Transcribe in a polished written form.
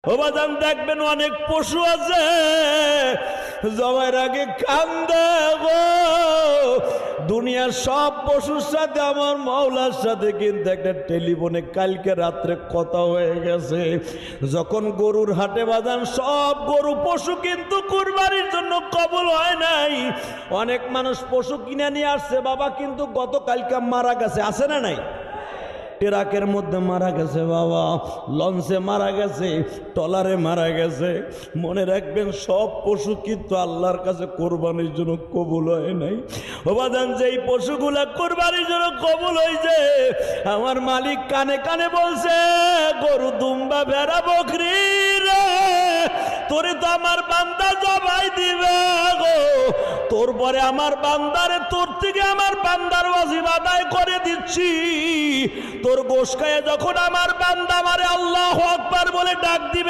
ও বাজান দেখবেন অনেক পশু আছে জবাইয়ের আগে কান্দে গো। দুনিয়ার সব পশুর সাথে আমার মাওলার সাথে কিন্তু একটা টেলিফোনে কালকে রাত্রে কথা হয়ে গেছে। যখন গরুর হাটে বাজান সব গরু পশু কিন্তু কুরবানির জন্য কবুল হয় নাই। অনেক মানুষ পশু কিনে নিয়ে আসছে বাবা, কিন্তু গতকালকে মারা গেছে, আছে না নাই? ট্রাকের মধ্যে মারা গেছে বাবা, লঞ্চে মারা গেছে, ট্রলারে মারা গেছে। মনে রাখবেন সব পশু কিন্তু আল্লাহর কাছে কোরবানির জন্য কবুল হয় নাই। ও বাজান যেই পশুগুলা কোরবানির জন্য কবুল হয়েছে আমার মালিক কানে কানে বলছে, গরু দুম্বা ভেড়া বকরি রে তোরে তো আমার বান্দা জবাই দিবে গো। তোর পরে আমার বান্দারে তোর থেকে আমার বান্দার ওয়াজিব আদায় করে দিচ্ছি। তোর গোশ খায়ে যখন আমার বান্দা আমারে আল্লাহু আকবার বলে ডাক দিবে